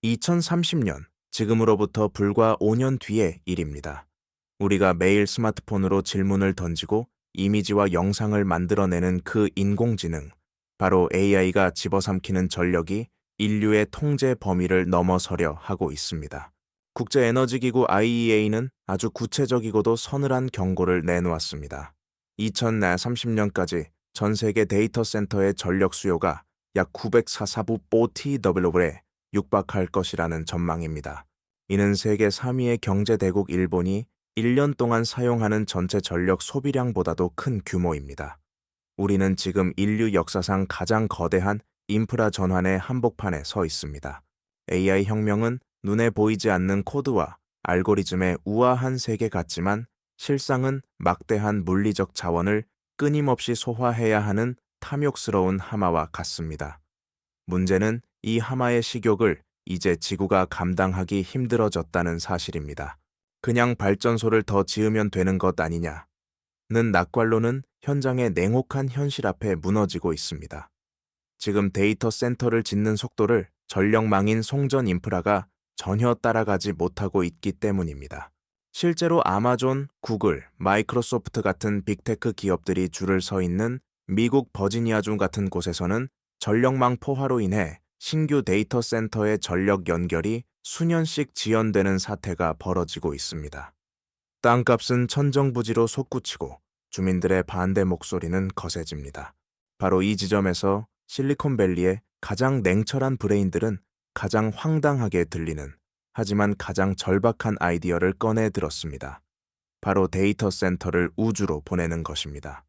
2030년, 지금으로부터 불과 5년 뒤의 일입니다. 우리가 매일 스마트폰으로 질문을 던지고 이미지와 영상을 만들어내는 그 인공지능, 바로 AI가 집어삼키는 전력이 인류의 통제 범위를 넘어서려 하고 있습니다. 국제에너지기구 IEA는 아주 구체적이고도 서늘한 경고를 내놓았습니다. 2030년까지 전 세계 데이터 센터의 전력 수요가 약 944TW에 육박할 것이라는 전망입니다. 이는 세계 3위의 경제대국 일본이 1년 동안 사용하는 전체 전력 소비량보다도 큰 규모입니다. 우리는 지금 인류 역사상 가장 거대한 인프라 전환의 한복판에 서 있습니다. AI 혁명은 눈에 보이지 않는 코드와 알고리즘의 우아한 세계 같지만 실상은 막대한 물리적 자원을 끊임없이 소화해야 하는 탐욕스러운 하마와 같습니다. 문제는 이 하마의 식욕을 이제 지구가 감당하기 힘들어졌다는 사실입니다. 그냥 발전소를 더 지으면 되는 것 아니냐는 낙관론은 현장의 냉혹한 현실 앞에 무너지고 있습니다. 지금 데이터 센터를 짓는 속도를 전력망인 송전 인프라가 전혀 따라가지 못하고 있기 때문입니다. 실제로 아마존, 구글, 마이크로소프트 같은 빅테크 기업들이 줄을 서 있는 미국 버지니아주 같은 곳에서는 전력망 포화로 인해 신규 데이터 센터의 전력 연결이 수년씩 지연되는 사태가 벌어지고 있습니다. 땅값은 천정부지로 솟구치고 주민들의 반대 목소리는 거세집니다. 바로 이 지점에서 실리콘밸리의 가장 냉철한 브레인들은 가장 황당하게 들리는, 하지만 가장 절박한 아이디어를 꺼내 들었습니다. 바로 데이터 센터를 우주로 보내는 것입니다.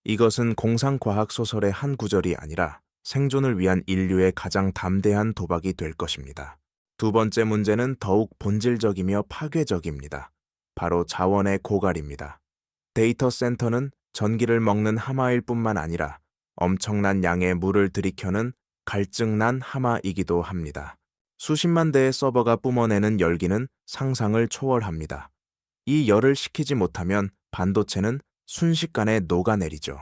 이것은 공상과학 소설의 한 구절이 아니라 생존을 위한 인류의 가장 담대한 도박이 될 것입니다. 두 번째 문제는 더욱 본질적이며 파괴적입니다. 바로 자원의 고갈입니다. 데이터 센터는 전기를 먹는 하마일 뿐만 아니라 엄청난 양의 물을 들이켜는 갈증난 하마이기도 합니다. 수십만 대의 서버가 뿜어내는 열기는 상상을 초월합니다. 이 열을 식히지 못하면 반도체는 순식간에 녹아내리죠.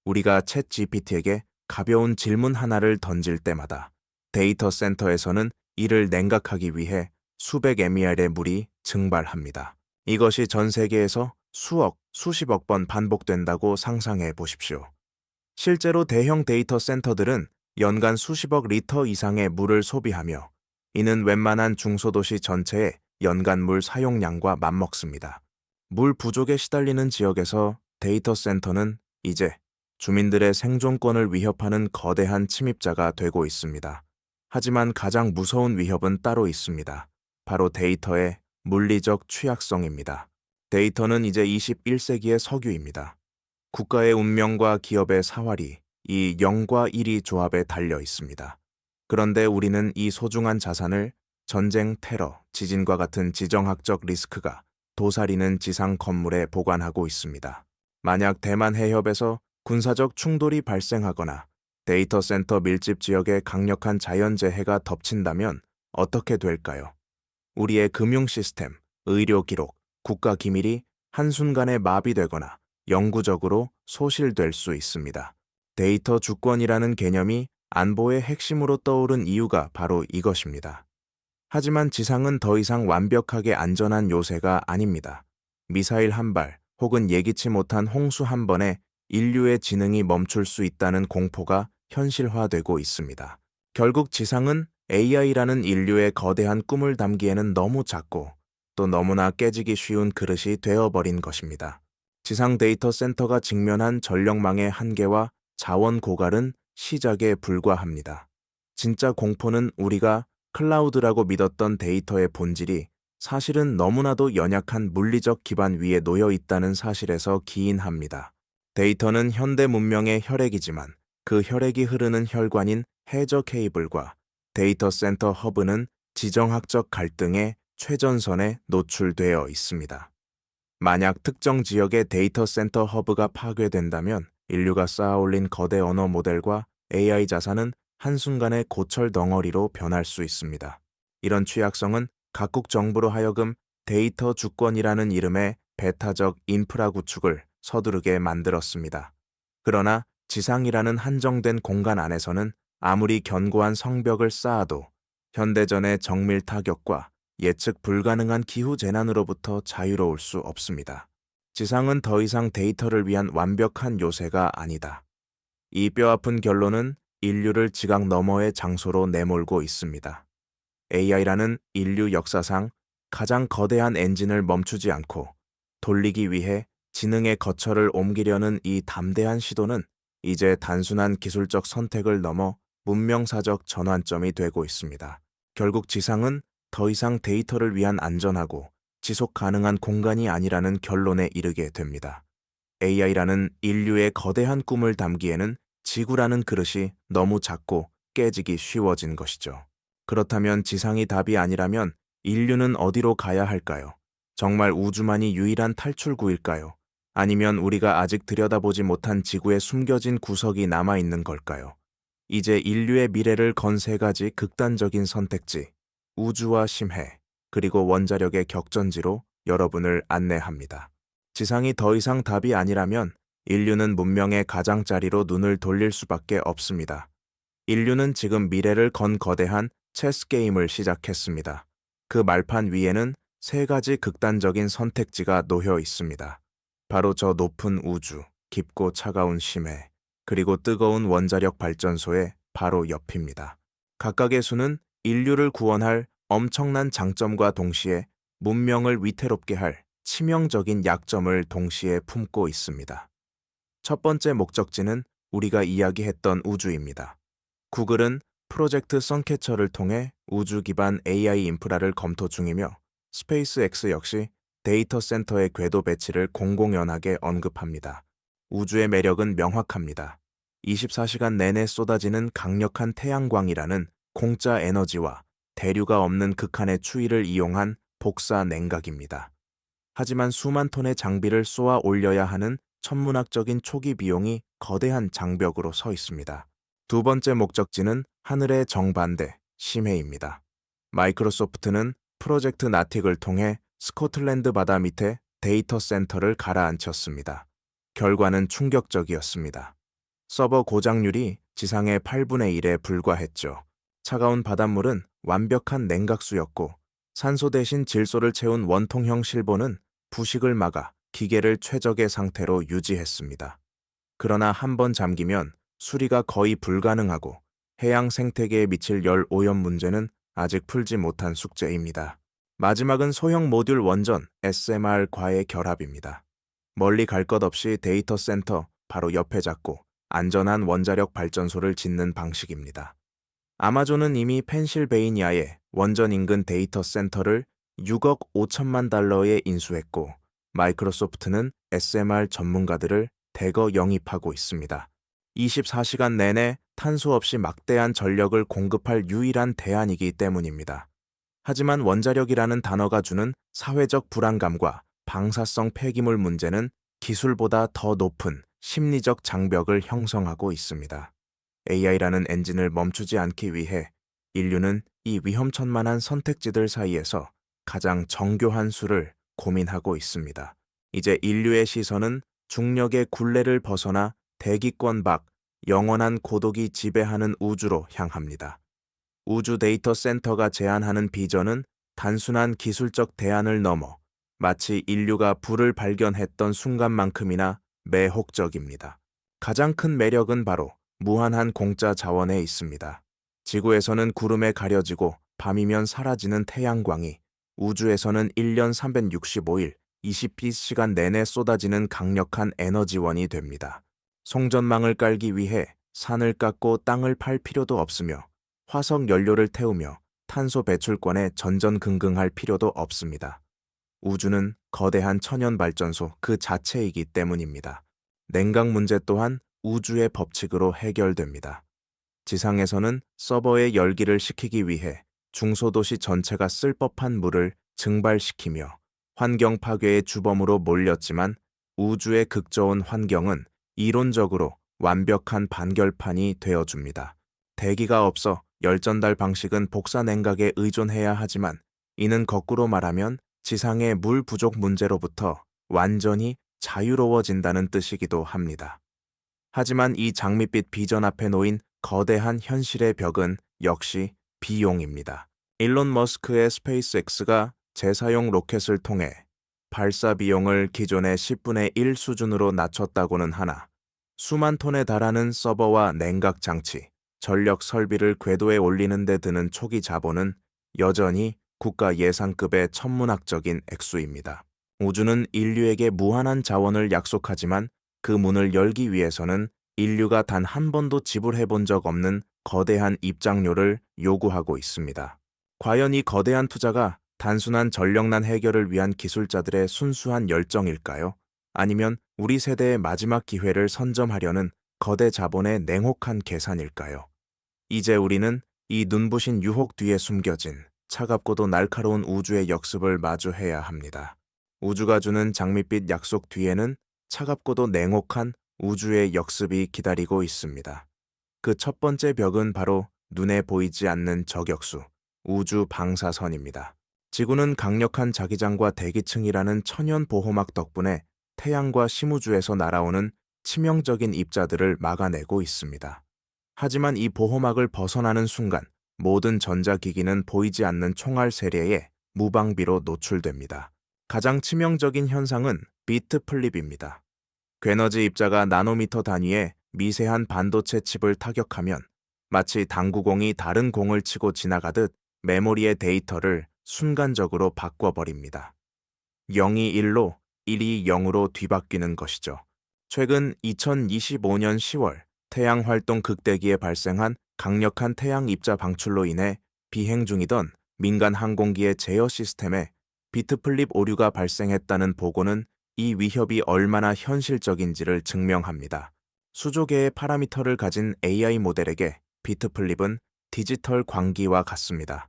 우리가 챗 GPT에게 가벼운 질문 하나를 던질 때마다 데이터 센터에서는 이를 냉각하기 위해 수백 mA의 물이 증발합니다. 이것이 전 세계에서 수억, 수십억 번 반복된다고 상상해 보십시오. 실제로 대형 데이터 센터들은 연간 수십억 리터 이상의 물을 소비하며 이는 웬만한 중소도시 전체의 연간 물 사용량과 맞먹습니다. 물 부족에 시달리는 지역에서 데이터 센터는 이제 주민들의 생존권을 위협하는 거대한 침입자가 되고 있습니다. 하지만 가장 무서운 위협은 따로 있습니다. 바로 데이터의 물리적 취약성입니다. 데이터는 이제 21세기의 석유입니다. 국가의 운명과 기업의 사활이 이 0과 1이 조합에 달려 있습니다. 그런데 우리는 이 소중한 자산을 전쟁, 테러, 지진과 같은 지정학적 리스크가 도사리는 지상 건물에 보관하고 있습니다. 만약 대만 해협에서 군사적 충돌이 발생하거나 데이터 센터 밀집 지역에 강력한 자연재해가 덮친다면 어떻게 될까요? 우리의 금융 시스템, 의료 기록, 국가 기밀이 한순간에 마비되거나 영구적으로 소실될 수 있습니다. 데이터 주권이라는 개념이 안보의 핵심으로 떠오른 이유가 바로 이것입니다. 하지만 지상은 더 이상 완벽하게 안전한 요새가 아닙니다. 미사일 한 발 혹은 예기치 못한 홍수 한 번에 인류의 지능이 멈출 수 있다는 공포가 현실화되고 있습니다. 결국 지상은 AI라는 인류의 거대한 꿈을 담기에는 너무 작고 또 너무나 깨지기 쉬운 그릇이 되어버린 것입니다. 지상 데이터 센터가 직면한 전력망의 한계와 자원 고갈은 시작에 불과합니다. 진짜 공포는 우리가 클라우드라고 믿었던 데이터의 본질이 사실은 너무나도 연약한 물리적 기반 위에 놓여 있다는 사실에서 기인합니다. 데이터는 현대 문명의 혈액이지만 그 혈액이 흐르는 혈관인 해저 케이블과 데이터 센터 허브는 지정학적 갈등의 최전선에 노출되어 있습니다. 만약 특정 지역의 데이터 센터 허브가 파괴된다면 인류가 쌓아올린 거대 언어 모델과 AI 자산은 한순간에 고철 덩어리로 변할 수 있습니다. 이런 취약성은 각국 정부로 하여금 데이터 주권이라는 이름의 배타적 인프라 구축을 서두르게 만들었습니다. 그러나 지상이라는 한정된 공간 안에서는 아무리 견고한 성벽을 쌓아도 현대전의 정밀 타격과 예측 불가능한 기후 재난으로부터 자유로울 수 없습니다. 지상은 더 이상 데이터를 위한 완벽한 요새가 아니다. 이 뼈아픈 결론은 인류를 지각 너머의 장소로 내몰고 있습니다. AI라는 인류 역사상 가장 거대한 엔진을 멈추지 않고 돌리기 위해 지능의 거처를 옮기려는 이 담대한 시도는 이제 단순한 기술적 선택을 넘어 문명사적 전환점이 되고 있습니다. 결국 지상은 더 이상 데이터를 위한 안전하고 지속 가능한 공간이 아니라는 결론에 이르게 됩니다. AI라는 인류의 거대한 꿈을 담기에는 지구라는 그릇이 너무 작고 깨지기 쉬워진 것이죠. 그렇다면 지상이 답이 아니라면 인류는 어디로 가야 할까요? 정말 우주만이 유일한 탈출구일까요? 아니면 우리가 아직 들여다보지 못한 지구에 숨겨진 구석이 남아있는 걸까요? 이제 인류의 미래를 건 세 가지 극단적인 선택지, 우주와 심해, 그리고 원자력의 격전지로 여러분을 안내합니다. 지상이 더 이상 답이 아니라면 인류는 문명의 가장자리로 눈을 돌릴 수밖에 없습니다. 인류는 지금 미래를 건 거대한 체스 게임을 시작했습니다. 그 말판 위에는 세 가지 극단적인 선택지가 놓여 있습니다. 바로 저 높은 우주, 깊고 차가운 심해, 그리고 뜨거운 원자력 발전소의 바로 옆입니다. 각각의 수는 인류를 구원할 엄청난 장점과 동시에 문명을 위태롭게 할 치명적인 약점을 동시에 품고 있습니다. 첫 번째 목적지는 우리가 이야기했던 우주입니다. 구글은 프로젝트 선캐쳐를 통해 우주 기반 AI 인프라를 검토 중이며 스페이스X 역시 데이터 센터의 궤도 배치를 공공연하게 언급합니다. 우주의 매력은 명확합니다. 24시간 내내 쏟아지는 강력한 태양광이라는 공짜 에너지와 대류가 없는 극한의 추위를 이용한 복사 냉각입니다. 하지만 수만 톤의 장비를 쏘아 올려야 하는 천문학적인 초기 비용이 거대한 장벽으로 서 있습니다. 두 번째 목적지는 하늘의 정반대, 심해입니다. 마이크로소프트는 프로젝트 나틱을 통해 스코틀랜드 바다 밑에 데이터 센터를 가라앉혔습니다. 결과는 충격적이었습니다. 서버 고장률이 지상의 8분의 1에 불과했죠. 차가운 바닷물은 완벽한 냉각수였고 산소 대신 질소를 채운 원통형 실본은 부식을 막아 기계를 최적의 상태로 유지했습니다. 그러나 한번 잠기면 수리가 거의 불가능하고 해양 생태계에 미칠 열 오염 문제는 아직 풀지 못한 숙제입니다. 마지막은 소형 모듈 원전 SMR과의 결합입니다. 멀리 갈 것 없이 데이터 센터 바로 옆에 잡고 안전한 원자력 발전소를 짓는 방식입니다. 아마존은 이미 펜실베이니아의 원전 인근 데이터 센터를 6억 5천만 달러에 인수했고 마이크로소프트는 SMR 전문가들을 대거 영입하고 있습니다. 24시간 내내 탄소 없이 막대한 전력을 공급할 유일한 대안이기 때문입니다. 하지만 원자력이라는 단어가 주는 사회적 불안감과 방사성 폐기물 문제는 기술보다 더 높은 심리적 장벽을 형성하고 있습니다. AI라는 엔진을 멈추지 않기 위해 인류는 이 위험천만한 선택지들 사이에서 가장 정교한 수를 고민하고 있습니다. 이제 인류의 시선은 중력의 굴레를 벗어나 대기권 밖 영원한 고독이 지배하는 우주로 향합니다. 우주 데이터 센터가 제안하는 비전은 단순한 기술적 대안을 넘어 마치 인류가 불을 발견했던 순간만큼이나 매혹적입니다. 가장 큰 매력은 바로 무한한 공짜 자원에 있습니다. 지구에서는 구름에 가려지고 밤이면 사라지는 태양광이 우주에서는 1년 365일 24시간 내내 쏟아지는 강력한 에너지원이 됩니다. 송전망을 깔기 위해 산을 깎고 땅을 팔 필요도 없으며 화석 연료를 태우며 탄소 배출권에 전전긍긍할 필요도 없습니다. 우주는 거대한 천연 발전소 그 자체이기 때문입니다. 냉각 문제 또한 우주의 법칙으로 해결됩니다. 지상에서는 서버의 열기를 식히기 위해 중소도시 전체가 쓸 법한 물을 증발시키며 환경 파괴의 주범으로 몰렸지만 우주의 극저온 환경은 이론적으로 완벽한 반결판이 되어줍니다. 대기가 없어 열전달 방식은 복사 냉각에 의존해야 하지만 이는 거꾸로 말하면 지상의 물 부족 문제로부터 완전히 자유로워진다는 뜻이기도 합니다. 하지만 이 장밋빛 비전 앞에 놓인 거대한 현실의 벽은 역시 비용입니다. 일론 머스크의 스페이스X가 재사용 로켓을 통해 발사 비용을 기존의 10분의 1 수준으로 낮췄다고는 하나, 수만 톤에 달하는 서버와 냉각 장치, 전력 설비를 궤도에 올리는 데 드는 초기 자본은 여전히 국가 예산급의 천문학적인 액수입니다. 우주는 인류에게 무한한 자원을 약속하지만 그 문을 열기 위해서는 인류가 단 한 번도 지불해 본 적 없는 거대한 입장료를 요구하고 있습니다. 과연 이 거대한 투자가 단순한 전력난 해결을 위한 기술자들의 순수한 열정일까요? 아니면 우리 세대의 마지막 기회를 선점하려는 거대 자본의 냉혹한 계산일까요? 이제 우리는 이 눈부신 유혹 뒤에 숨겨진 차갑고도 날카로운 우주의 역습을 마주해야 합니다. 우주가 주는 장밋빛 약속 뒤에는 차갑고도 냉혹한 우주의 역습이 기다리고 있습니다. 그 첫 번째 벽은 바로 눈에 보이지 않는 저격수, 우주 방사선입니다. 지구는 강력한 자기장과 대기층이라는 천연 보호막 덕분에 태양과 심우주에서 날아오는 치명적인 입자들을 막아내고 있습니다. 하지만 이 보호막을 벗어나는 순간 모든 전자기기는 보이지 않는 총알 세례에 무방비로 노출됩니다. 가장 치명적인 현상은 비트 플립입니다. 괴너지 입자가 나노미터 단위의 미세한 반도체 칩을 타격하면 마치 당구공이 다른 공을 치고 지나가듯 메모리의 데이터를 순간적으로 바꿔버립니다. 0이 1로 1이 0으로 뒤바뀌는 것이죠. 최근 2025년 10월 태양 활동 극대기에 발생한 강력한 태양 입자 방출로 인해 비행 중이던 민간 항공기의 제어 시스템에 비트 플립 오류가 발생했다는 보고는 이 위협이 얼마나 현실적인지를 증명합니다. 수조 개의 파라미터를 가진 AI 모델에게 비트 플립은 디지털 광기와 같습니다.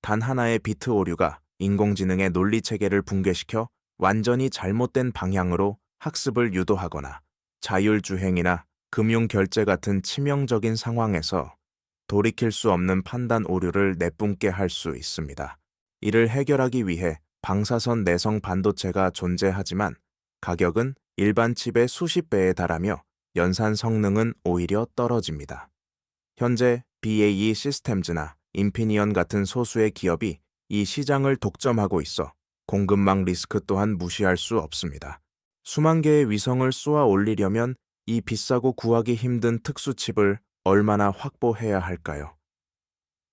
단 하나의 비트 오류가 인공지능의 논리 체계를 붕괴시켜 완전히 잘못된 방향으로 학습을 유도하거나 자율주행이나 금융결제 같은 치명적인 상황에서 돌이킬 수 없는 판단 오류를 내뿜게 할 수 있습니다. 이를 해결하기 위해 방사선 내성 반도체가 존재하지만 가격은 일반 칩의 수십 배에 달하며 연산 성능은 오히려 떨어집니다. 현재 BAE 시스템즈나 인피니언 같은 소수의 기업이 이 시장을 독점하고 있어 공급망 리스크 또한 무시할 수 없습니다. 수만 개의 위성을 쏘아 올리려면 이 비싸고 구하기 힘든 특수칩을 얼마나 확보해야 할까요?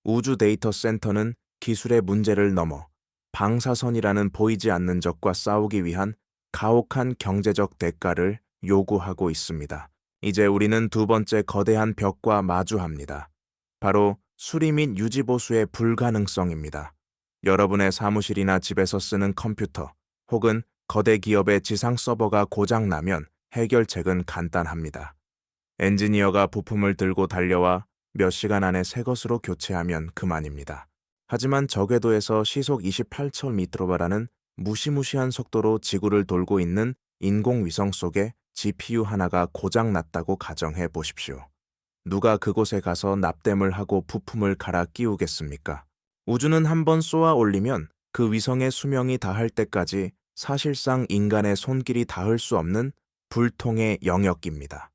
우주 데이터 센터는 기술의 문제를 넘어 방사선이라는 보이지 않는 적과 싸우기 위한 가혹한 경제적 대가를 요구하고 있습니다. 이제 우리는 두 번째 거대한 벽과 마주합니다. 바로 수리 및 유지 보수의 불가능성입니다. 여러분의 사무실이나 집에서 쓰는 컴퓨터 혹은 거대 기업의 지상 서버가 고장나면 해결책은 간단합니다. 엔지니어가 부품을 들고 달려와 몇 시간 안에 새 것으로 교체하면 그만입니다. 하지만 저궤도에서 시속 28,000m라는 무시무시한 속도로 지구를 돌고 있는 인공위성 속에 GPU 하나가 고장났다고 가정해 보십시오. 누가 그곳에 가서 납땜을 하고 부품을 갈아 끼우겠습니까? 우주는 한번 쏘아 올리면 그 위성의 수명이 다할 때까지 사실상 인간의 손길이 닿을 수 없는 불통의 영역입니다.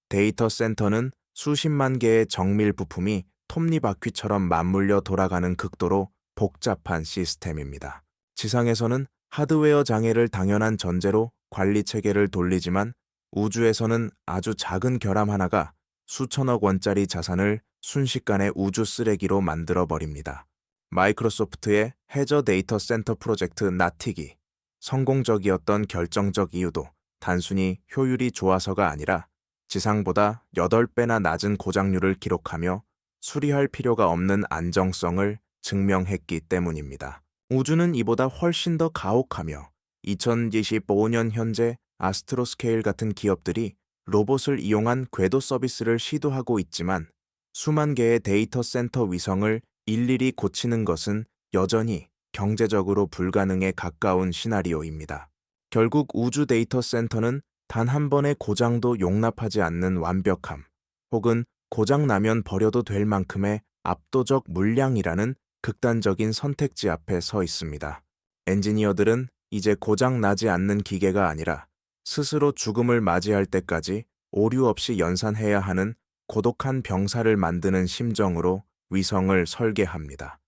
데이터 센터는 수십만 개의 정밀 부품이 톱니바퀴처럼 맞물려 돌아가는 극도로 복잡한 시스템입니다. 지상에서는 하드웨어 장애를 당연한 전제로 관리 체계를 돌리지만 우주에서는 아주 작은 결함 하나가 수천억 원짜리 자산을 순식간에 우주 쓰레기로 만들어버립니다. 마이크로소프트의 해저 데이터 센터 프로젝트 나틱이 성공적이었던 결정적 이유도 단순히 효율이 좋아서가 아니라 지상보다 8배나 낮은 고장률을 기록하며 수리할 필요가 없는 안정성을 증명했기 때문입니다. 우주는 이보다 훨씬 더 가혹하며 2025년 현재 아스트로스케일 같은 기업들이 로봇을 이용한 궤도 서비스를 시도하고 있지만 수만 개의 데이터 센터 위성을 일일이 고치는 것은 여전히 경제적으로 불가능에 가까운 시나리오입니다. 결국 우주 데이터 센터는 단 한 번의 고장도 용납하지 않는 완벽함, 혹은 고장나면 버려도 될 만큼의 압도적 물량이라는 극단적인 선택지 앞에 서 있습니다. 엔지니어들은 이제 고장나지 않는 기계가 아니라 스스로 죽음을 맞이할 때까지 오류 없이 연산해야 하는 고독한 병사를 만드는 심정으로 위성을 설계합니다.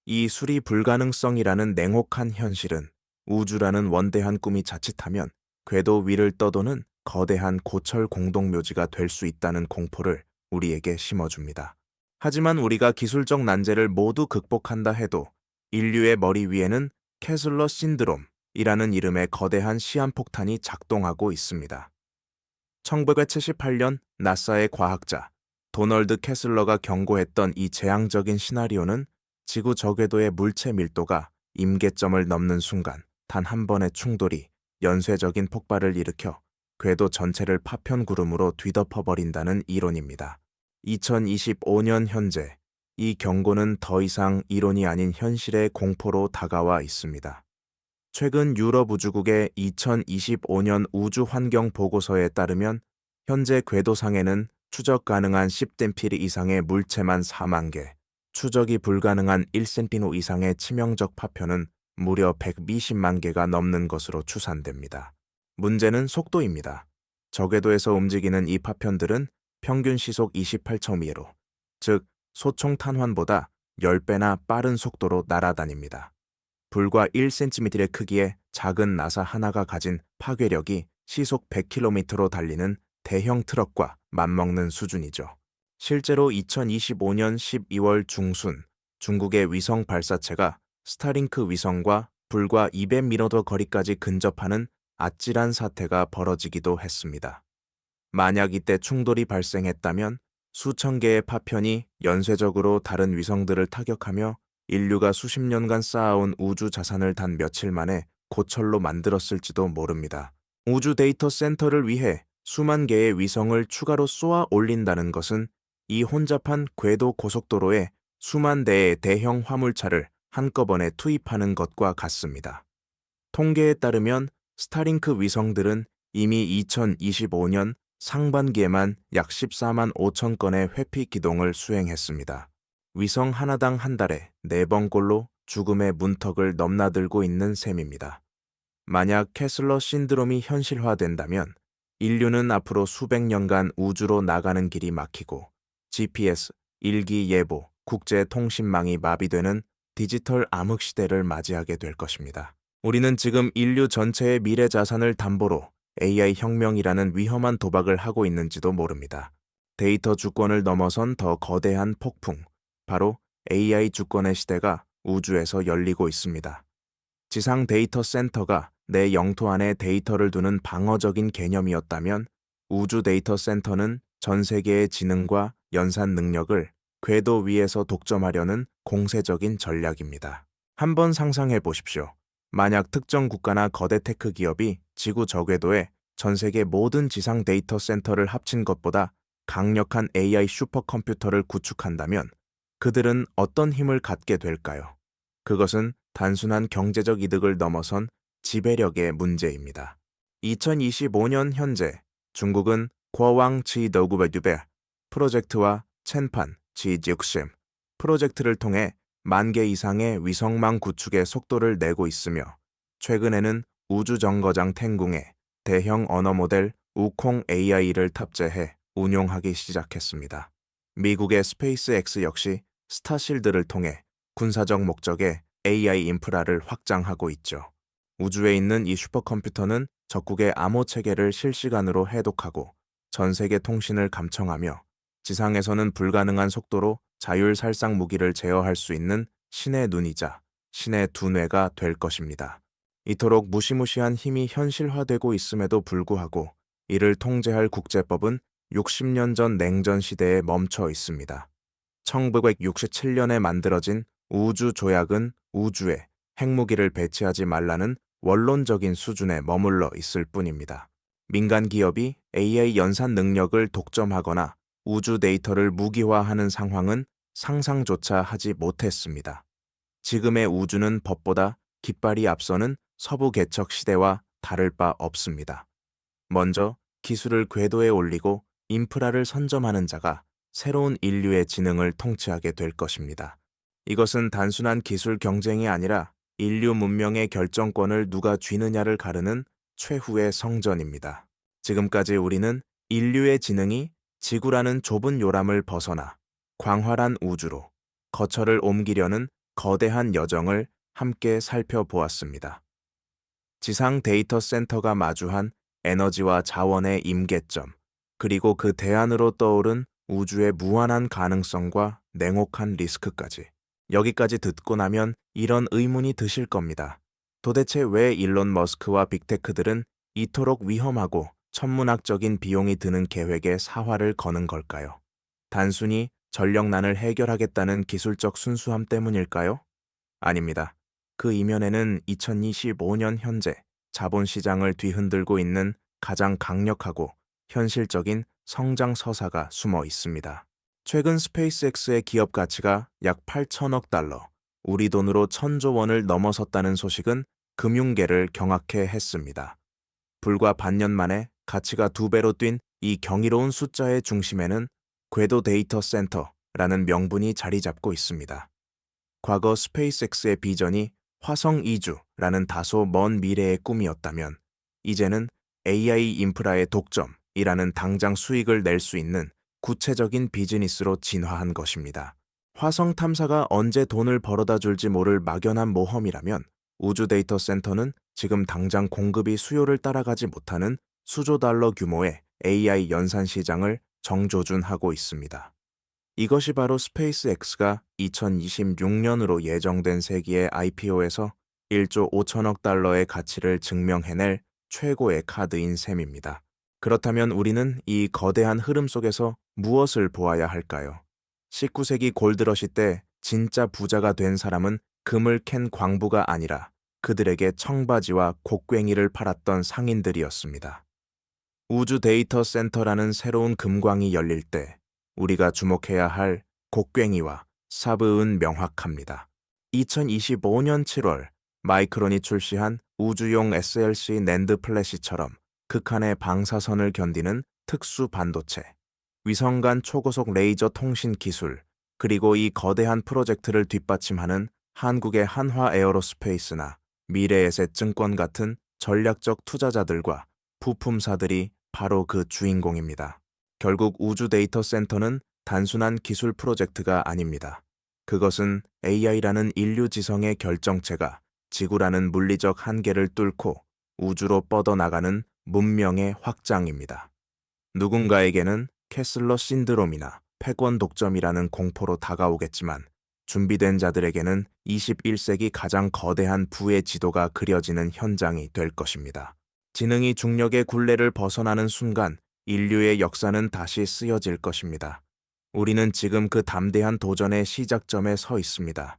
이 수리 불가능성이라는 냉혹한 현실은 우주라는 원대한 꿈이 자칫하면 궤도 위를 떠도는 거대한 고철 공동묘지가 될 수 있다는 공포를 우리에게 심어줍니다. 하지만 우리가 기술적 난제를 모두 극복한다 해도 인류의 머리 위에는 캐슬러 신드롬이라는 이름의 거대한 시한폭탄이 작동하고 있습니다. 1978년 나사의 과학자 도널드 캐슬러가 경고했던 이 재앙적인 시나리오는 지구 저궤도의 물체 밀도가 임계점을 넘는 순간 단 한 번의 충돌이 연쇄적인 폭발을 일으켜 궤도 전체를 파편구름으로 뒤덮어버린다는 이론입니다. 2025년 현재 이 경고는 더 이상 이론이 아닌 현실의 공포로 다가와 있습니다. 최근 유럽 우주국의 2025년 우주 환경 보고서에 따르면 현재 궤도상에는 추적 가능한 10댐피리 이상의 물체만 4만 개, 추적이 불가능한 1cm 이상의 치명적 파편은 무려 120만 개가 넘는 것으로 추산됩니다. 문제는 속도입니다. 저궤도에서 움직이는 이 파편들은 평균 시속 28.2로, 즉 소총 탄환보다 10배나 빠른 속도로 날아다닙니다. 불과 1cm의 크기의 작은 나사 하나가 가진 파괴력이 시속 100km로 달리는 대형 트럭과 맞먹는 수준이죠. 실제로 2025년 12월 중순 중국의 위성 발사체가 스타링크 위성과 불과 200m 거리까지 근접하는 아찔한 사태가 벌어지기도 했습니다. 만약 이때 충돌이 발생했다면 수천 개의 파편이 연쇄적으로 다른 위성들을 타격하며 인류가 수십 년간 쌓아온 우주 자산을 단 며칠 만에 고철로 만들었을지도 모릅니다. 우주 데이터 센터를 위해 수만 개의 위성을 추가로 쏘아 올린다는 것은 이 혼잡한 궤도 고속도로에 수만 대의 대형 화물차를 한꺼번에 투입하는 것과 같습니다. 통계에 따르면 스타링크 위성들은 이미 2025년 상반기에만 약 14만 5천 건의 회피 기동을 수행했습니다. 위성 하나당 한 달에 4번꼴로 죽음의 문턱을 넘나들고 있는 셈입니다. 만약 캐슬러 신드롬이 현실화된다면 인류는 앞으로 수백 년간 우주로 나가는 길이 막히고 GPS, 일기예보, 국제통신망이 마비되는 디지털 암흑 시대를 맞이하게 될 것입니다. 우리는 지금 인류 전체의 미래 자산을 담보로 AI 혁명이라는 위험한 도박을 하고 있는지도 모릅니다. 데이터 주권을 넘어선 더 거대한 폭풍, 바로 AI 주권의 시대가 우주에서 열리고 있습니다. 지상 데이터 센터가 내 영토 안에 데이터를 두는 방어적인 개념이었다면 우주 데이터 센터는 전 세계의 지능과 연산 능력을 궤도 위에서 독점하려는 공세적인 전략입니다. 한번 상상해 보십시오. 만약 특정 국가나 거대 테크 기업이 지구 저궤도에 전 세계 모든 지상 데이터 센터를 합친 것보다 강력한 AI 슈퍼컴퓨터를 구축한다면 그들은 어떤 힘을 갖게 될까요? 그것은 단순한 경제적 이득을 넘어선 지배력의 문제입니다. 2025년 현재 중국은 과왕치더구베듀베 프로젝트와 첸판 지직심 프로젝트를 통해 10,000개 이상의 위성망 구축의 속도를 내고 있으며 최근에는 우주정거장 탱궁에 대형 언어 모델 우콩 AI를 탑재해 운용하기 시작했습니다. 미국의 스페이스X 역시 스타실드를 통해 군사적 목적의 AI 인프라를 확장하고 있죠. 우주에 있는 이 슈퍼컴퓨터는 적국의 암호 체계를 실시간으로 해독하고 전 세계 통신을 감청하며 지상에서는 불가능한 속도로 자율살상 무기를 제어할 수 있는 신의 눈이자 신의 두뇌가 될 것입니다. 이토록 무시무시한 힘이 현실화되고 있음에도 불구하고 이를 통제할 국제법은 60년 전 냉전 시대에 멈춰 있습니다. 1967년에 만들어진 우주 조약은 우주에 핵무기를 배치하지 말라는 원론적인 수준에 머물러 있을 뿐입니다. 민간 기업이 AI 연산 능력을 독점하거나 우주 데이터를 무기화하는 상황은 상상조차 하지 못했습니다. 지금의 우주는 법보다 깃발이 앞서는 서부 개척 시대와 다를 바 없습니다. 먼저 기술을 궤도에 올리고 인프라를 선점하는 자가 새로운 인류의 지능을 통치하게 될 것입니다. 이것은 단순한 기술 경쟁이 아니라 인류 문명의 결정권을 누가 쥐느냐를 가르는 최후의 성전입니다. 지금까지 우리는 인류의 지능이 지구라는 좁은 요람을 벗어나 광활한 우주로 거처를 옮기려는 거대한 여정을 함께 살펴보았습니다. 지상 데이터 센터가 마주한 에너지와 자원의 임계점, 그리고 그 대안으로 떠오른 우주의 무한한 가능성과 냉혹한 리스크까지. 여기까지 듣고 나면 이런 의문이 드실 겁니다. 도대체 왜 일론 머스크와 빅테크들은 이토록 위험하고 천문학적인 비용이 드는 계획에 사활을 거는 걸까요? 단순히 전력난을 해결하겠다는 기술적 순수함 때문일까요? 아닙니다. 그 이면에는 2025년 현재 자본시장을 뒤흔들고 있는 가장 강력하고 현실적인 성장 서사가 숨어 있습니다. 최근 스페이스X의 기업 가치가 약 8천억 달러, 우리 돈으로 1,000조 원을 넘어섰다는 소식은 금융계를 경악해 했습니다. 불과 반년 만에 가치가 2배로 뛴 이 경이로운 숫자의 중심에는 궤도 데이터 센터라는 명분이 자리 잡고 있습니다. 과거 스페이스X의 비전이 화성 이주라는 다소 먼 미래의 꿈이었다면, 이제는 AI 인프라의 독점이라는 당장 수익을 낼 수 있는 구체적인 비즈니스로 진화한 것입니다. 화성 탐사가 언제 돈을 벌어다 줄지 모를 막연한 모험이라면, 우주 데이터 센터는 지금 당장 공급이 수요를 따라가지 못하는 수조 달러 규모의 AI 연산 시장을 정조준하고 있습니다. 이것이 바로 스페이스X가 2026년으로 예정된 세기의 IPO에서 1조 5천억 달러의 가치를 증명해낼 최고의 카드인 셈입니다. 그렇다면 우리는 이 거대한 흐름 속에서 무엇을 보아야 할까요? 19세기 골드러시 때 진짜 부자가 된 사람은 금을 캔 광부가 아니라 그들에게 청바지와 곡괭이를 팔았던 상인들이었습니다. 우주 데이터 센터라는 새로운 금광이 열릴 때 우리가 주목해야 할 곡괭이와 삽은 명확합니다. 2025년 7월 마이크론이 출시한 우주용 SLC 낸드 플래시처럼 극한의 방사선을 견디는 특수 반도체, 위성 간 초고속 레이저 통신 기술, 그리고 이 거대한 프로젝트를 뒷받침하는 한국의 한화 에어로스페이스나 미래에셋증권 같은 전략적 투자자들과 부품사들이 바로 그 주인공입니다. 결국 우주 데이터 센터는 단순한 기술 프로젝트가 아닙니다. 그것은 AI라는 인류 지성의 결정체가 지구라는 물리적 한계를 뚫고 우주로 뻗어나가는 문명의 확장입니다. 누군가에게는 캐슬러 신드롬이나 패권 독점이라는 공포로 다가오겠지만, 준비된 자들에게는 21세기 가장 거대한 부의 지도가 그려지는 현장이 될 것입니다. 지능이 중력의 굴레를 벗어나는 순간 인류의 역사는 다시 쓰여질 것입니다. 우리는 지금 그 담대한 도전의 시작점에 서 있습니다.